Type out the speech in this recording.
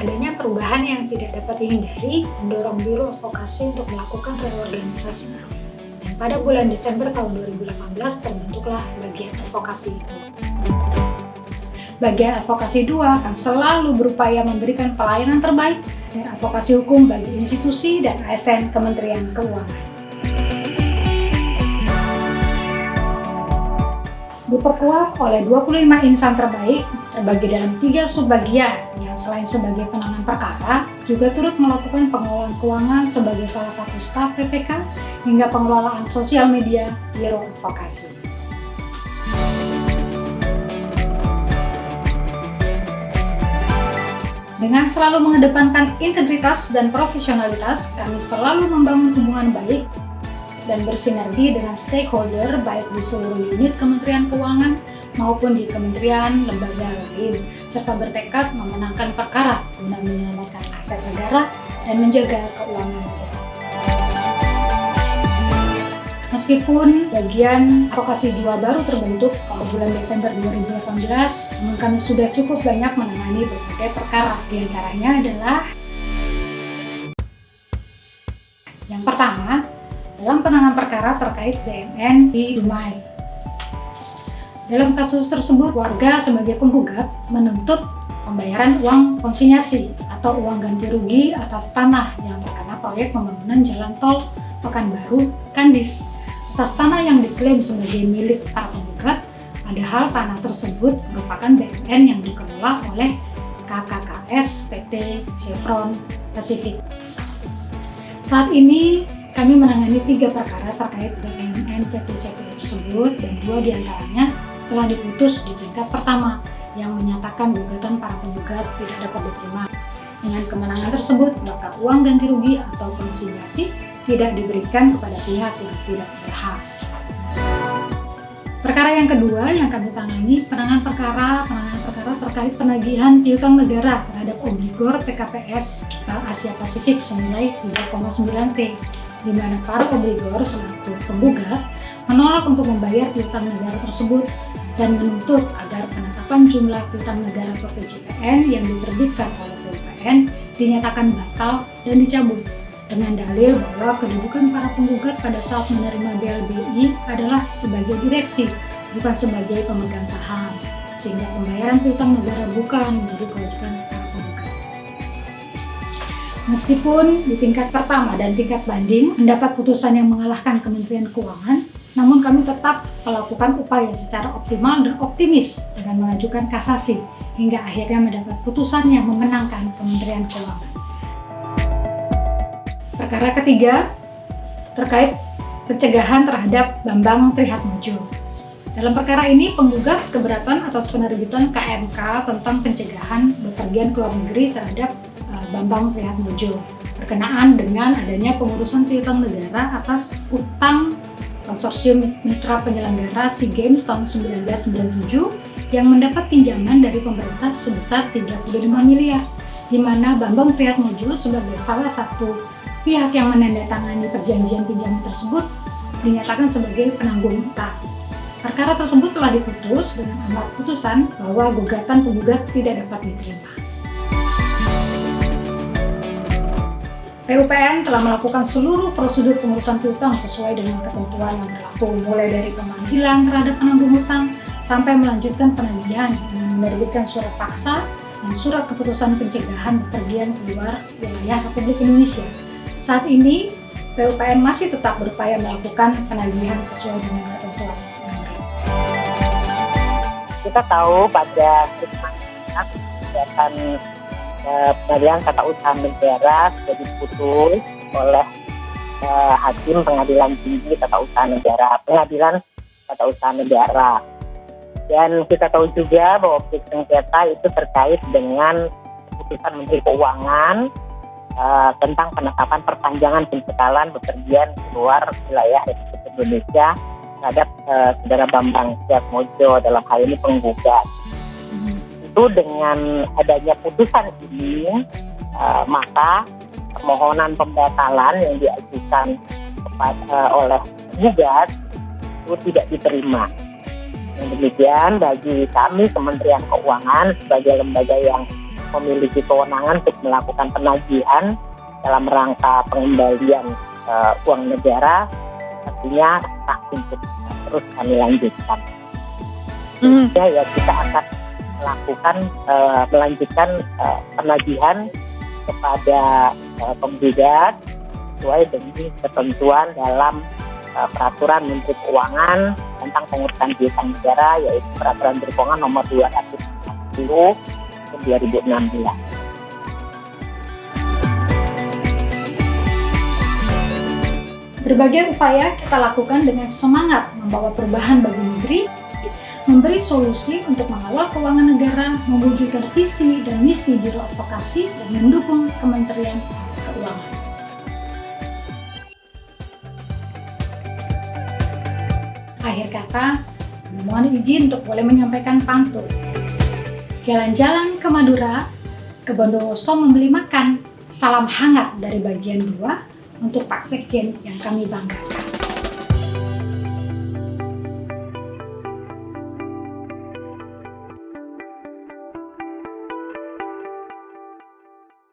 Adanya perubahan yang tidak dapat dihindari mendorong Biro Advokasi untuk melakukan reorganisasi. Dan pada bulan Desember tahun 2018 terbentuklah bagian advokasi itu. Bagian advokasi 2 akan selalu berupaya memberikan pelayanan terbaik dan advokasi hukum bagi institusi dan ASN Kementerian Keuangan. Diperkuat oleh 25 insan terbaik terbagi dalam 3 subbagian yang selain sebagai penanganan perkara juga turut melakukan pengelolaan keuangan sebagai salah satu staf PPK hingga pengelolaan sosial media Biro Advokasi. Dengan selalu mengedepankan integritas dan profesionalitas, kami selalu membangun hubungan baik dan bersinergi dengan stakeholder baik di seluruh unit Kementerian Keuangan maupun di kementerian lembaga lain, serta bertekad memenangkan perkara guna menyelamatkan aset negara dan menjaga keuangan negara. Meskipun bagian advokasi 2 baru terbentuk pada bulan Desember 2018, namun kami sudah cukup banyak menangani berbagai perkara. Di antaranya adalah yang pertama, dalam penanganan perkara terkait BNN di Dumai. Dalam kasus tersebut, warga sebagai penggugat menuntut pembayaran uang konsinyasi atau uang ganti rugi atas tanah yang terkena proyek pembangunan jalan tol Pekanbaru Kandis. Atas tanah yang diklaim sebagai milik para penggugat, padahal tanah tersebut merupakan BNN yang dikelola oleh KKKS PT Chevron Pacific. Saat ini kami menangani 3 perkara terkait BNN PT CPI tersebut dan 2 diantaranya telah diputus di tingkat pertama yang menyatakan gugatan para penggugat tidak dapat diterima. Dengan kemenangan tersebut, maka uang ganti rugi atau konsinyasi tidak diberikan kepada pihak yang tidak berhak. Perkara yang kedua yang kami tangani penanganan perkara terkait penagihan piutang negara terhadap obligor PKPS Asia Pasifik senilai 3,9 T, di mana para obligor selaku penggugat menolak untuk membayar piutang negara tersebut dan menuntut agar penetapan jumlah piutang negara atau PJPN yang diterbitkan oleh PUPN dinyatakan batal dan dicabut, dengan dalil bahwa kedudukan para penggugat pada saat menerima BLBI adalah sebagai direksi, bukan sebagai pemegang saham, sehingga pembayaran piutang negara bukan menjadi kewajiban para penggugat. Meskipun di tingkat pertama dan tingkat banding mendapat putusan yang mengalahkan Kementerian Keuangan, namun kami tetap melakukan upaya secara optimal dan optimis dengan mengajukan kasasi hingga akhirnya mendapat putusan yang memenangkan Kementerian Keuangan. Perkara ketiga terkait pencegahan terhadap Bambang Trihatmojo. Dalam perkara ini, penggugat keberatan atas penerbitan KMK tentang pencegahan bepergian ke luar negeri terhadap Bambang Trihatmojo berkenaan dengan adanya pengurusan piutang negara atas utang konsorsium mitra penyelenggara SEA Games tahun 1997 yang mendapat pinjaman dari pemerintah sebesar 35 miliar, di mana Bambang Trihatmojo sebagai salah satu pihak yang menandatangani perjanjian pinjaman tersebut dinyatakan sebagai penanggung utang. Perkara tersebut telah diputus dengan amar putusan bahwa gugatan penggugat tidak dapat diterima. PUPN telah melakukan seluruh prosedur pengurusan piutang sesuai dengan ketentuan yang berlaku, mulai dari pemanggilan terhadap penanggung utang sampai melanjutkan penagihan dengan menerbitkan surat paksa dan surat keputusan pencegahan bepergian keluar wilayah Republik Indonesia. Saat ini, PUPN masih tetap berupaya melakukan penagihan sesuai dengan ketentuan yang berlaku. Kita tahu pada kegiatan pengadilan tata usaha negara sudah diputus oleh Hakim Pengadilan Tinggi Tata Usaha Negara, Pengadilan Tata Usaha Negara. Dan kita tahu juga bahwa objek sengketa itu terkait dengan keputusan Menteri Keuangan tentang penetapan perpanjangan pencekalan bepergian keluar wilayah Republik Indonesia terhadap saudara Bambang Trihatmojo, dalam hal ini penggugat. Itu dengan adanya putusan ini, maka permohonan pembatalan yang diajukan oleh penggugat itu tidak diterima. Demikian bagi kami Kementerian Keuangan sebagai lembaga yang memiliki kewenangan untuk melakukan penagihan dalam rangka pengembalian uang negara, artinya sah untuk terus kami lanjutkan. Ya kita akan melanjutkan penagihan kepada penggugat sesuai dengan ketentuan dalam Peraturan Menteri Keuangan tentang pengurusan piutang negara, yaitu Peraturan Menteri Keuangan nomor 240 tahun 2016. Berbagai upaya kita lakukan dengan semangat membawa perubahan bagi negeri, memberi solusi untuk mengawal keuangan negara, mewujudkan visi dan misi Biro Advokasi, dan mendukung Kementerian Keuangan. Akhir kata, mohon izin untuk boleh menyampaikan pantun. Jalan-jalan ke Madura, ke Bondowoso membeli makan. Salam hangat dari bagian 2 untuk Pak Sekjen yang kami banggakan.